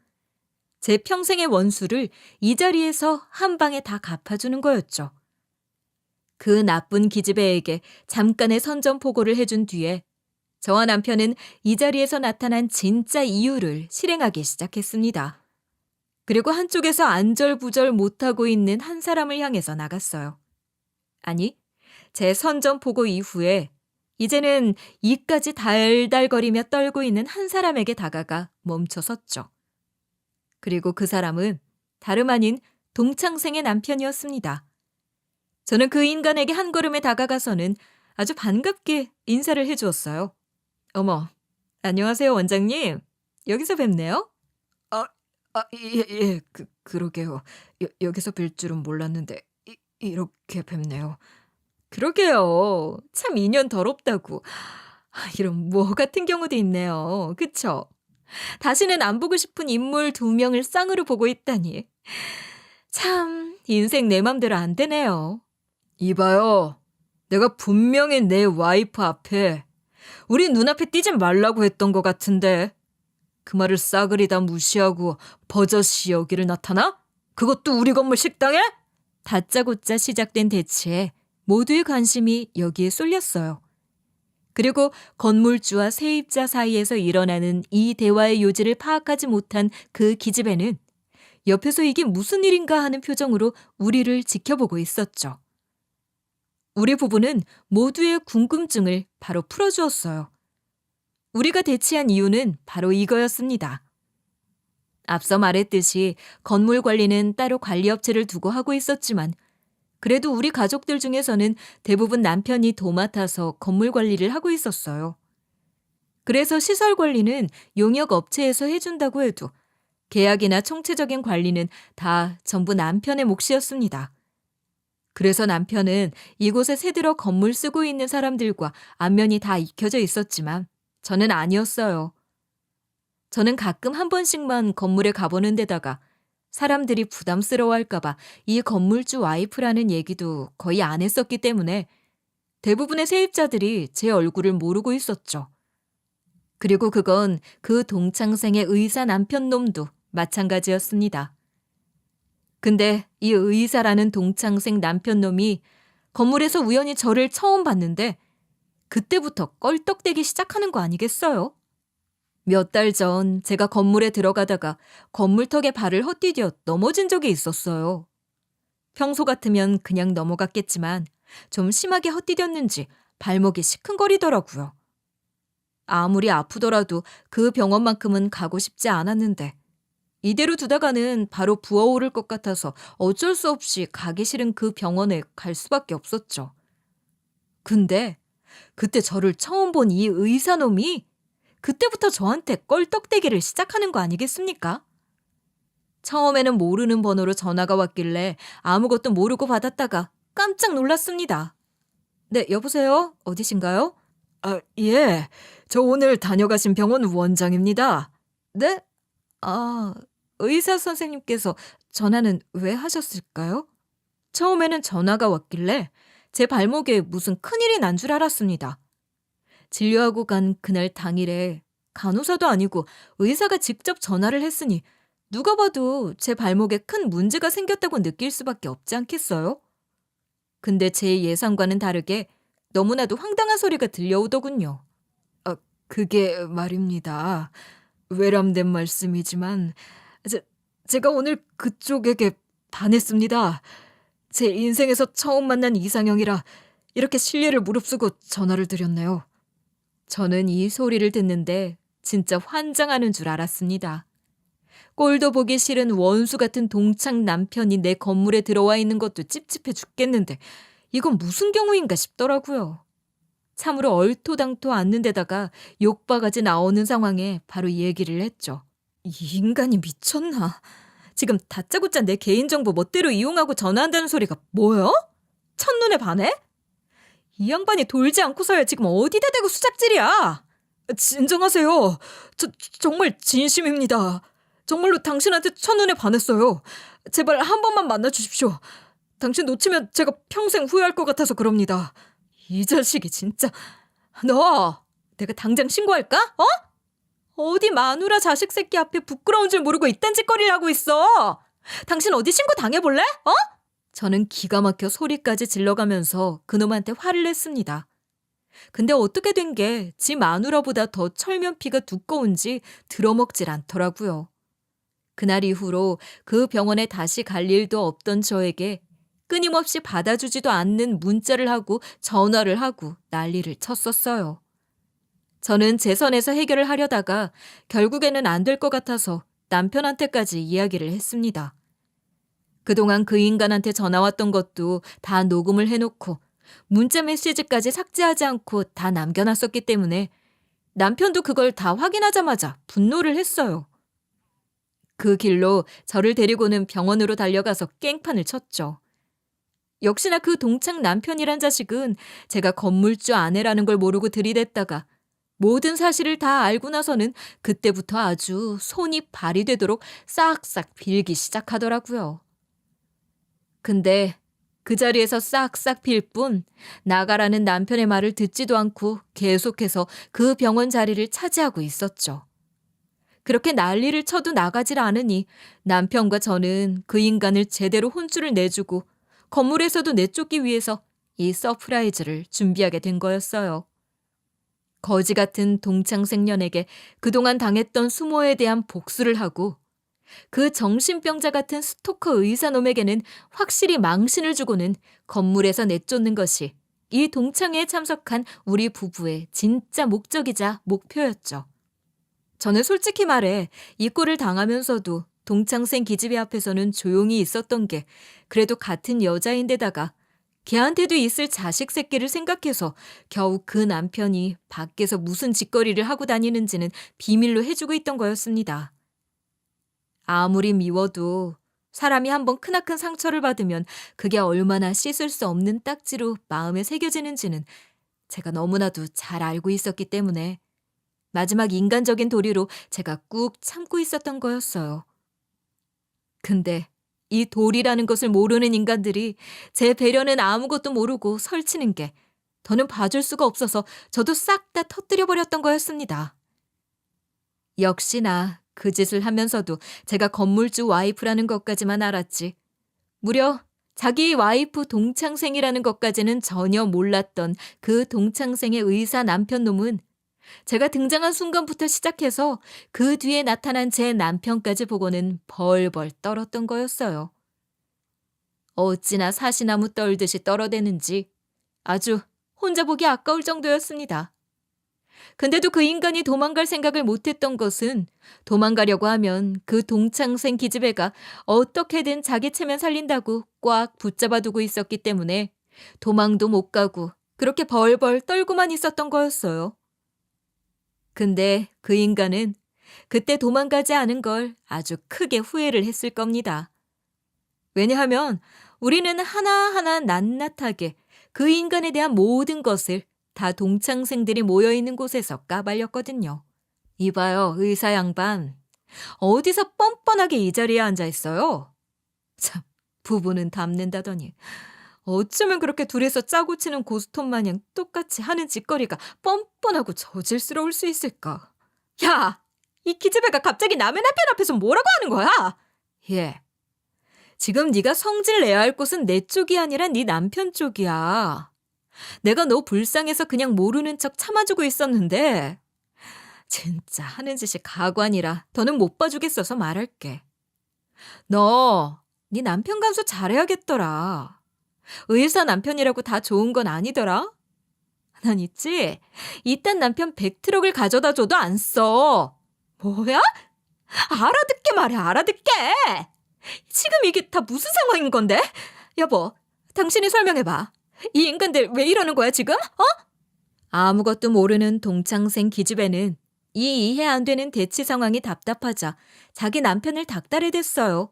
제 평생의 원수를 이 자리에서 한 방에 다 갚아주는 거였죠. 그 나쁜 기집애에게 잠깐의 선전포고를 해준 뒤에 저와 남편은 이 자리에서 나타난 진짜 이유를 실행하기 시작했습니다. 그리고 한쪽에서 안절부절 못하고 있는 한 사람을 향해서 나갔어요. 아니, 제 선전포고 이후에 이제는 이까지 달달거리며 떨고 있는 한 사람에게 다가가 멈춰섰죠. 그리고 그 사람은 다름 아닌 동창생의 남편이었습니다. 저는 그 인간에게 한 걸음에 다가가서는 아주 반갑게 인사를 해주었어요. 어머, 안녕하세요, 원장님. 여기서 뵙네요. 예, 그러게요. 여기서 뵐 줄은 몰랐는데, 이렇게 뵙네요. 그러게요. 참 인연 더럽다고. 이런 뭐 같은 경우도 있네요. 그쵸? 다시는 안 보고 싶은 인물 2명을 쌍으로 보고 있다니. 참, 인생 내 맘대로 안 되네요. 이봐요. 내가 분명히 내 와이프 앞에 우리 눈앞에 띄지 말라고 했던 것 같은데 그 말을 싸그리 다 무시하고 버젓이 여기를 나타나? 그것도 우리 건물 식당에? 다짜고짜 시작된 대치에 모두의 관심이 여기에 쏠렸어요. 그리고 건물주와 세입자 사이에서 일어나는 이 대화의 요지를 파악하지 못한 그 기집애는 옆에서 이게 무슨 일인가 하는 표정으로 우리를 지켜보고 있었죠. 우리 부부는 모두의 궁금증을 바로 풀어주었어요. 우리가 대치한 이유는 바로 이거였습니다. 앞서 말했듯이 건물 관리는 따로 관리업체를 두고 하고 있었지만 그래도 우리 가족들 중에서는 대부분 남편이 도맡아서 건물 관리를 하고 있었어요. 그래서 시설 관리는 용역업체에서 해준다고 해도 계약이나 총체적인 관리는 다 전부 남편의 몫이었습니다. 그래서 남편은 이곳에 새들어 건물 쓰고 있는 사람들과 안면이 다 익혀져 있었지만 저는 아니었어요. 저는 가끔 한 번씩만 건물에 가보는 데다가 사람들이 부담스러워할까봐 이 건물주 와이프라는 얘기도 거의 안 했었기 때문에 대부분의 세입자들이 제 얼굴을 모르고 있었죠. 그리고 그건 그 동창생의 의사 남편 놈도 마찬가지였습니다. 근데 이 의사라는 동창생 남편 놈이 건물에서 우연히 저를 처음 봤는데 그때부터 껄떡대기 시작하는 거 아니겠어요? 몇 달 전 제가 건물에 들어가다가 건물턱에 발을 헛디뎌 넘어진 적이 있었어요. 평소 같으면 그냥 넘어갔겠지만 좀 심하게 헛디뎠는지 발목이 시큰거리더라고요. 아무리 아프더라도 그 병원만큼은 가고 싶지 않았는데 이대로 두다가는 바로 부어오를 것 같아서 어쩔 수 없이 가기 싫은 그 병원에 갈 수밖에 없었죠. 근데 그때 저를 처음 본 이 의사놈이 그때부터 저한테 껄떡대기를 시작하는 거 아니겠습니까? 처음에는 모르는 번호로 전화가 왔길래 아무것도 모르고 받았다가 깜짝 놀랐습니다. 네, 여보세요? 어디신가요? 예. 저 오늘 다녀가신 병원 원장입니다. 네? 의사 선생님께서 전화는 왜 하셨을까요? 처음에는 전화가 왔길래 제 발목에 무슨 큰일이 난 줄 알았습니다. 진료하고 간 그날 당일에 간호사도 아니고 의사가 직접 전화를 했으니 누가 봐도 제 발목에 큰 문제가 생겼다고 느낄 수밖에 없지 않겠어요? 근데 제 예상과는 다르게 너무나도 황당한 소리가 들려오더군요. 그게 말입니다. 외람된 말씀이지만 제가 오늘 그쪽에게 반했습니다. 제 인생에서 처음 만난 이상형이라 이렇게 실례를 무릅쓰고 전화를 드렸네요. 저는 이 소리를 듣는데 진짜 환장하는 줄 알았습니다. 꼴도 보기 싫은 원수 같은 동창 남편이 내 건물에 들어와 있는 것도 찝찝해 죽겠는데 이건 무슨 경우인가 싶더라고요. 참으로 얼토당토 않는 데다가 욕바가지 나오는 상황에 바로 얘기를 했죠. 이 인간이 미쳤나? 지금 다짜고짜 내 개인정보 멋대로 이용하고 전화한다는 소리가 뭐요? 첫눈에 반해? 이 양반이 돌지 않고서야 지금 어디다 대고 수작질이야? 진정하세요. 정말 진심입니다. 정말로 당신한테 첫눈에 반했어요. 제발 한 번만 만나주십시오. 당신 놓치면 제가 평생 후회할 것 같아서 그럽니다. 이 자식이 진짜. 너 내가 당장 신고할까? 어? 어디 마누라 자식 새끼 앞에 부끄러운 줄 모르고 이딴 짓거리를 하고 있어. 당신 어디 신고 당해볼래? 어? 저는 기가 막혀 소리까지 질러가면서 그놈한테 화를 냈습니다. 근데 어떻게 된 게 지 마누라보다 더 철면피가 두꺼운지 들어먹질 않더라고요. 그날 이후로 그 병원에 다시 갈 일도 없던 저에게 끊임없이 받아주지도 않는 문자를 하고 전화를 하고 난리를 쳤었어요. 저는 제 선에서 해결을 하려다가 결국에는 안 될 것 같아서 남편한테까지 이야기를 했습니다. 그동안 그 인간한테 전화 왔던 것도 다 녹음을 해놓고 문자 메시지까지 삭제하지 않고 다 남겨놨었기 때문에 남편도 그걸 다 확인하자마자 분노를 했어요. 그 길로 저를 데리고는 병원으로 달려가서 깽판을 쳤죠. 역시나 그 동창 남편이란 자식은 제가 건물주 아내라는 걸 모르고 들이댔다가 모든 사실을 다 알고 나서는 그때부터 아주 손이 발이 되도록 싹싹 빌기 시작하더라고요. 근데 그 자리에서 싹싹 빌 뿐 나가라는 남편의 말을 듣지도 않고 계속해서 그 병원 자리를 차지하고 있었죠. 그렇게 난리를 쳐도 나가질 않으니 남편과 저는 그 인간을 제대로 혼쭐을 내주고 건물에서도 내쫓기 위해서 이 서프라이즈를 준비하게 된 거였어요. 거지 같은 동창생년에게 그동안 당했던 수모에 대한 복수를 하고 그 정신병자 같은 스토커 의사놈에게는 확실히 망신을 주고는 건물에서 내쫓는 것이 이 동창회에 참석한 우리 부부의 진짜 목적이자 목표였죠. 저는 솔직히 말해 이 꼴을 당하면서도 동창생 기집애 앞에서는 조용히 있었던 게 그래도 같은 여자인데다가 걔한테도 있을 자식 새끼를 생각해서 겨우 그 남편이 밖에서 무슨 짓거리를 하고 다니는지는 비밀로 해주고 있던 거였습니다. 아무리 미워도 사람이 한번 크나큰 상처를 받으면 그게 얼마나 씻을 수 없는 딱지로 마음에 새겨지는지는 제가 너무나도 잘 알고 있었기 때문에 마지막 인간적인 도리로 제가 꾹 참고 있었던 거였어요. 근데 이 도리라는 것을 모르는 인간들이 제 배려는 아무것도 모르고 설치는 게 더는 봐줄 수가 없어서 저도 싹 다 터뜨려버렸던 거였습니다. 역시나 그 짓을 하면서도 제가 건물주 와이프라는 것까지만 알았지. 무려 자기 와이프 동창생이라는 것까지는 전혀 몰랐던 그 동창생의 의사 남편 놈은 제가 등장한 순간부터 시작해서 그 뒤에 나타난 제 남편까지 보고는 벌벌 떨었던 거였어요. 어찌나 사시나무 떨듯이 떨어대는지 아주 혼자 보기 아까울 정도였습니다. 근데도 그 인간이 도망갈 생각을 못했던 것은 도망가려고 하면 그 동창생 기집애가 어떻게든 자기 체면 살린다고 꽉 붙잡아두고 있었기 때문에 도망도 못 가고 그렇게 벌벌 떨고만 있었던 거였어요. 근데 그 인간은 그때 도망가지 않은 걸 아주 크게 후회를 했을 겁니다. 왜냐하면 우리는 하나하나 낱낱하게 그 인간에 대한 모든 것을 다 동창생들이 모여있는 곳에서 까발렸거든요. 이봐요, 의사 양반. 어디서 뻔뻔하게 이 자리에 앉아 있어요? 참, 부부는 닮는다더니 어쩌면 그렇게 둘이서 짜고 치는 고스톱 마냥 똑같이 하는 짓거리가 뻔뻔하고 저질스러울 수 있을까? 야! 이 기집애가 갑자기 남의 남편 앞에서 뭐라고 하는 거야? 예. 지금 네가 성질 내야 할 곳은 내 쪽이 아니라 네 남편 쪽이야. 내가 너 불쌍해서 그냥 모르는 척 참아주고 있었는데 진짜 하는 짓이 가관이라 더는 못 봐주겠어서 말할게. 너, 네 남편 간수 잘해야겠더라. 의사 남편이라고 다 좋은 건 아니더라. 난 있지? 이딴 남편 100트럭을 가져다 줘도 안 써. 뭐야? 알아듣게 말해, 알아듣게! 지금 이게 다 무슨 상황인 건데? 여보, 당신이 설명해봐. 이 인간들 왜 이러는 거야, 지금? 아무것도 모르는 동창생 기집애는 이 이해 안 되는 대치 상황이 답답하자 자기 남편을 닥달해댔어요.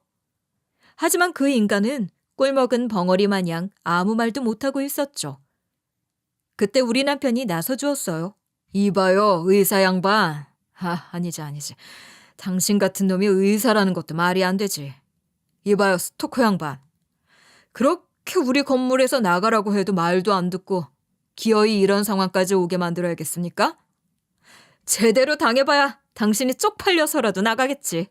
하지만 그 인간은 꿀먹은 벙어리 마냥 아무 말도 못하고 있었죠. 그때 우리 남편이 나서주었어요. 이봐요, 의사 양반. 아니지. 당신 같은 놈이 의사라는 것도 말이 안 되지. 이봐요, 스토커 양반. 그렇게 우리 건물에서 나가라고 해도 말도 안 듣고 기어이 이런 상황까지 오게 만들어야겠습니까? 제대로 당해봐야 당신이 쪽팔려서라도 나가겠지.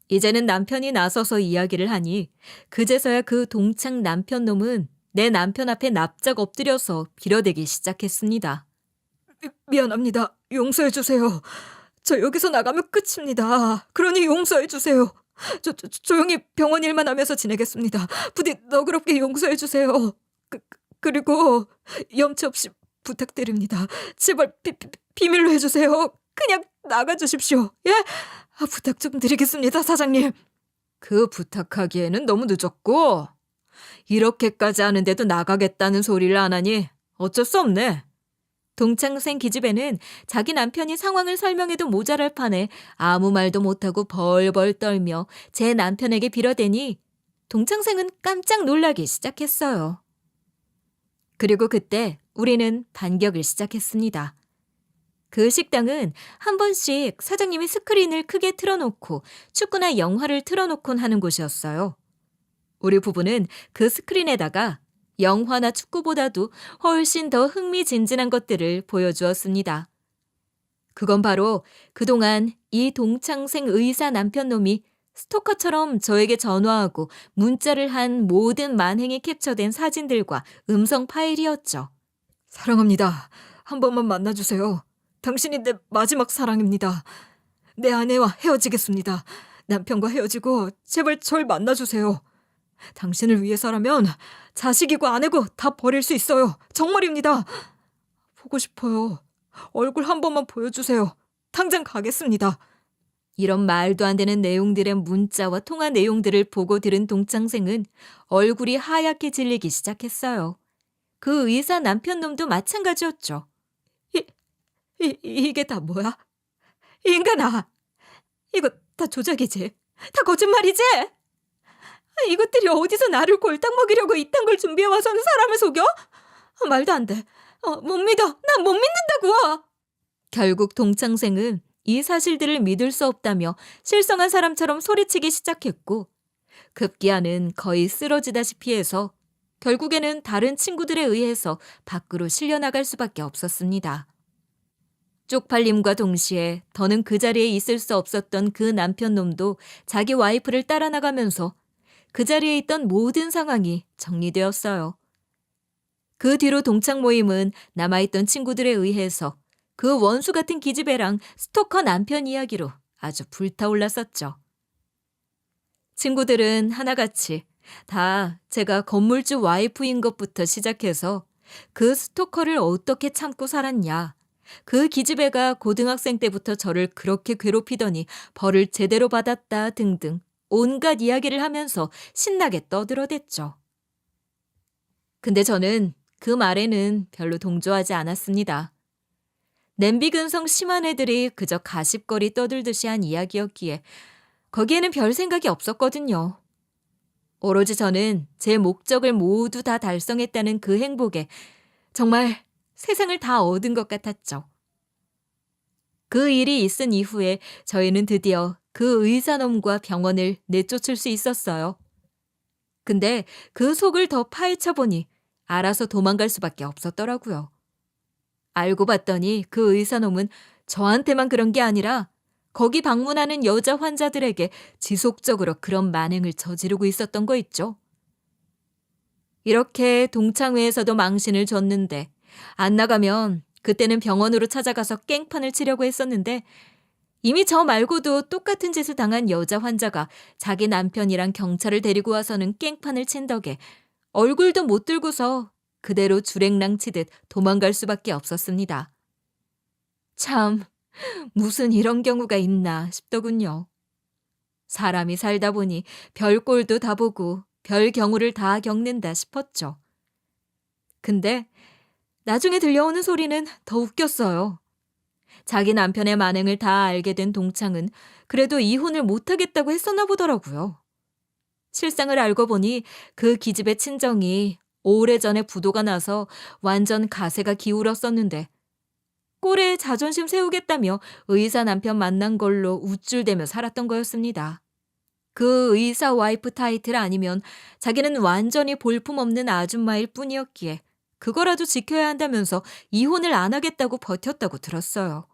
이제는 남편이 나서서 이야기를 하니 그제서야 그 동창 남편 놈은 내 남편 앞에 납작 엎드려서 빌어대기 시작했습니다. 미안합니다. 용서해 주세요. 저 여기서 나가면 끝입니다. 그러니 용서해 주세요. 조용히 병원 일만 하면서 지내겠습니다. 부디 너그럽게 용서해 주세요. 그리고 염치 없이 부탁드립니다. 제발 비밀로 해주세요. 그냥 나가주십시오. 예? 부탁 좀 드리겠습니다, 사장님. 그 부탁하기에는 너무 늦었고 이렇게까지 하는데도 나가겠다는 소리를 안 하니 어쩔 수 없네. 동창생 기집애는 자기 남편이 상황을 설명해도 모자랄 판에 아무 말도 못하고 벌벌 떨며 제 남편에게 빌어대니 동창생은 깜짝 놀라기 시작했어요. 그리고 그때 우리는 반격을 시작했습니다. 그 식당은 한 번씩 사장님이 스크린을 크게 틀어놓고 축구나 영화를 틀어놓곤 하는 곳이었어요. 우리 부부는 그 스크린에다가 영화나 축구보다도 훨씬 더 흥미진진한 것들을 보여주었습니다. 그건 바로 그동안 이 동창생 의사 남편놈이 스토커처럼 저에게 전화하고 문자를 한 모든 만행이 캡처된 사진들과 음성 파일이었죠. 사랑합니다. 한 번만 만나주세요. 당신이 내 마지막 사랑입니다. 내 아내와 헤어지겠습니다. 남편과 헤어지고 제발 절 만나주세요. 당신을 위해서라면 자식이고 아내고 다 버릴 수 있어요. 정말입니다. 보고 싶어요. 얼굴 한 번만 보여주세요. 당장 가겠습니다. 이런 말도 안 되는 내용들의 문자와 통화 내용들을 보고 들은 동창생은 얼굴이 하얗게 질리기 시작했어요. 그 의사 남편 놈도 마찬가지였죠. 이게 다 뭐야? 인간아! 이거 다 조작이지? 다 거짓말이지? 이것들이 어디서 나를 골탕 먹이려고 이딴 걸 준비해와서는 사람을 속여? 말도 안 돼. 못 믿어. 난 못 믿는다고. 결국 동창생은 이 사실들을 믿을 수 없다며 실성한 사람처럼 소리치기 시작했고 급기야는 거의 쓰러지다시피 해서 결국에는 다른 친구들에 의해서 밖으로 실려나갈 수밖에 없었습니다. 쪽팔림과 동시에 더는 그 자리에 있을 수 없었던 그 남편 놈도 자기 와이프를 따라 나가면서 그 자리에 있던 모든 상황이 정리되었어요. 그 뒤로 동창 모임은 남아있던 친구들에 의해서 그 원수 같은 기집애랑 스토커 남편 이야기로 아주 불타올랐었죠. 친구들은 하나같이 다 제가 건물주 와이프인 것부터 시작해서 그 스토커를 어떻게 참고 살았냐, 그 기집애가 고등학생 때부터 저를 그렇게 괴롭히더니 벌을 제대로 받았다 등등 온갖 이야기를 하면서 신나게 떠들어댔죠. 근데 저는 그 말에는 별로 동조하지 않았습니다. 냄비 근성 심한 애들이 그저 가십거리 떠들듯이 한 이야기였기에 거기에는 별 생각이 없었거든요. 오로지 저는 제 목적을 모두 다 달성했다는 그 행복에 정말 세상을 다 얻은 것 같았죠. 그 일이 있은 이후에 저희는 드디어 그 의사놈과 병원을 내쫓을 수 있었어요. 근데 그 속을 더 파헤쳐 보니 알아서 도망갈 수밖에 없었더라고요. 알고 봤더니 그 의사놈은 저한테만 그런 게 아니라 거기 방문하는 여자 환자들에게 지속적으로 그런 만행을 저지르고 있었던 거 있죠. 이렇게 동창회에서도 망신을 줬는데 안 나가면 그때는 병원으로 찾아가서 깽판을 치려고 했었는데 이미 저 말고도 똑같은 짓을 당한 여자 환자가 자기 남편이랑 경찰을 데리고 와서는 깽판을 친 덕에 얼굴도 못 들고서 그대로 주랭랑 치듯 도망갈 수밖에 없었습니다. 참, 무슨 이런 경우가 있나 싶더군요. 사람이 살다 보니 별 꼴도 다 보고 별 경우를 다 겪는다 싶었죠. 근데 나중에 들려오는 소리는 더 웃겼어요. 자기 남편의 만행을 다 알게 된 동창은 그래도 이혼을 못하겠다고 했었나 보더라고요. 실상을 알고 보니 그 기집애 친정이 오래전에 부도가 나서 완전 가세가 기울었었는데 꼴에 자존심 세우겠다며 의사 남편 만난 걸로 우쭐대며 살았던 거였습니다. 그 의사 와이프 타이틀 아니면 자기는 완전히 볼품없는 아줌마일 뿐이었기에 그거라도 지켜야 한다면서 이혼을 안 하겠다고 버텼다고 들었어요.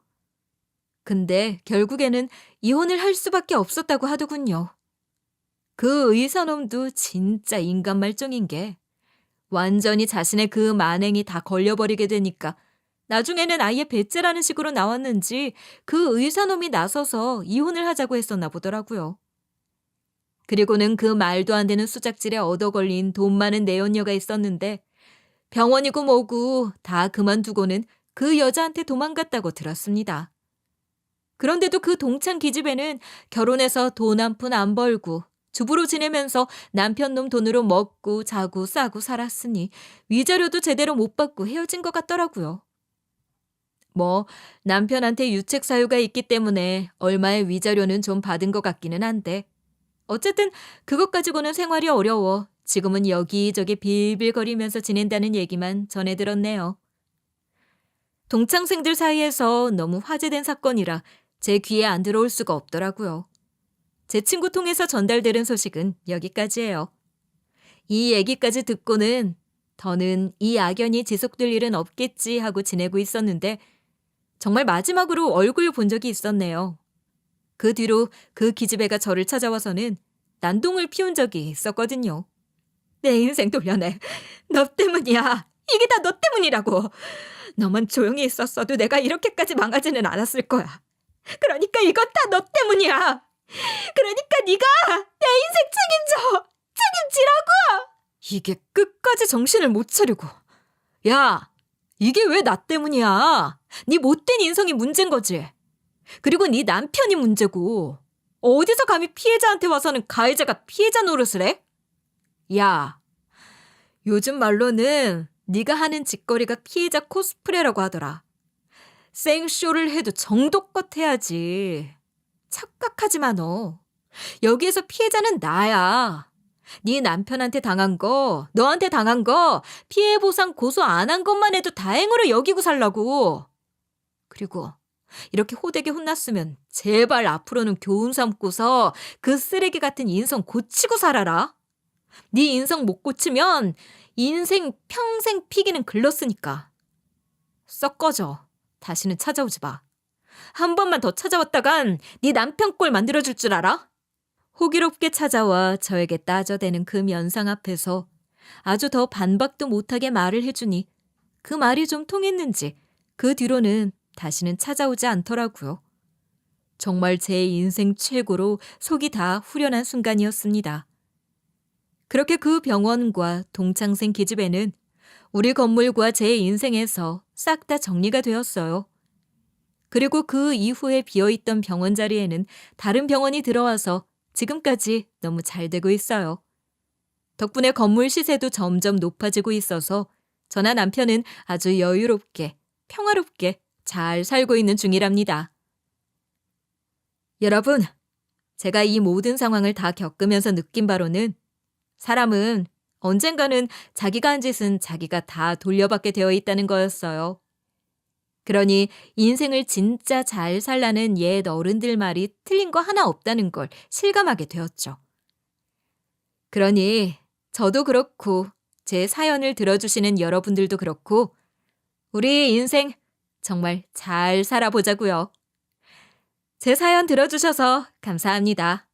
근데 결국에는 이혼을 할 수밖에 없었다고 하더군요. 그 의사놈도 진짜 인간 말종인 게 완전히 자신의 그 만행이 다 걸려버리게 되니까 나중에는 아예 배째라는 식으로 나왔는지 그 의사놈이 나서서 이혼을 하자고 했었나 보더라고요. 그리고는 그 말도 안 되는 수작질에 얻어 걸린 돈 많은 내연녀가 있었는데 병원이고 뭐고 다 그만두고는 그 여자한테 도망갔다고 들었습니다. 그런데도 그 동창 기집애는 결혼해서 돈 한 푼 안 벌고 주부로 지내면서 남편 놈 돈으로 먹고 자고 싸고 살았으니 위자료도 제대로 못 받고 헤어진 것 같더라고요. 뭐 남편한테 유책 사유가 있기 때문에 얼마의 위자료는 좀 받은 것 같기는 한데 어쨌든 그것 가지고는 생활이 어려워 지금은 여기저기 빌빌거리면서 지낸다는 얘기만 전해 들었네요. 동창생들 사이에서 너무 화제된 사건이라 제 귀에 안 들어올 수가 없더라고요. 제 친구 통해서 전달되는 소식은 여기까지예요. 이 얘기까지 듣고는 더는 이 악연이 지속될 일은 없겠지 하고 지내고 있었는데 정말 마지막으로 얼굴 본 적이 있었네요. 그 뒤로 그 기집애가 저를 찾아와서는 난동을 피운 적이 있었거든요. 내 인생 돌려내. 너 때문이야. 이게 다 너 때문이라고. 너만 조용히 있었어도 내가 이렇게까지 망하지는 않았을 거야. 그러니까 이건 다 너 때문이야. 그러니까 네가 내 인생 책임져. 책임지라고. 이게 끝까지 정신을 못 차리고. 야, 이게 왜 나 때문이야. 네 못된 인성이 문제인 거지. 그리고 네 남편이 문제고. 어디서 감히 피해자한테 와서는 가해자가 피해자 노릇을 해? 야, 요즘 말로는 네가 하는 짓거리가 피해자 코스프레라고 하더라. 생쇼를 해도 정도껏 해야지. 착각하지 마 너. 여기에서 피해자는 나야. 네 남편한테 당한 거, 너한테 당한 거 피해 보상 고소 안 한 것만 해도 다행으로 여기고 살라고. 그리고 이렇게 호되게 혼났으면 제발 앞으로는 교훈 삼고서 그 쓰레기 같은 인성 고치고 살아라. 네 인성 못 고치면 인생 평생 피기는 글렀으니까. 썩 꺼져. 다시는 찾아오지 마. 한 번만 더 찾아왔다간 네 남편 꼴 만들어줄 줄 알아? 호기롭게 찾아와 저에게 따져대는 그 면상 앞에서 아주 더 반박도 못하게 말을 해주니 그 말이 좀 통했는지 그 뒤로는 다시는 찾아오지 않더라고요. 정말 제 인생 최고로 속이 다 후련한 순간이었습니다. 그렇게 그 병원과 동창생 기집애는 우리 건물과 제 인생에서 싹 다 정리가 되었어요. 그리고 그 이후에 비어있던 병원 자리에는 다른 병원이 들어와서 지금까지 너무 잘 되고 있어요. 덕분에 건물 시세도 점점 높아지고 있어서 저나 남편은 아주 여유롭게, 평화롭게 잘 살고 있는 중이랍니다. 여러분, 제가 이 모든 상황을 다 겪으면서 느낀 바로는 사람은 언젠가는 자기가 한 짓은 자기가 다 돌려받게 되어 있다는 거였어요. 그러니 인생을 진짜 잘 살라는 옛 어른들 말이 틀린 거 하나 없다는 걸 실감하게 되었죠. 그러니 저도 그렇고 제 사연을 들어주시는 여러분들도 그렇고 우리 인생 정말 잘 살아보자고요. 제 사연 들어주셔서 감사합니다.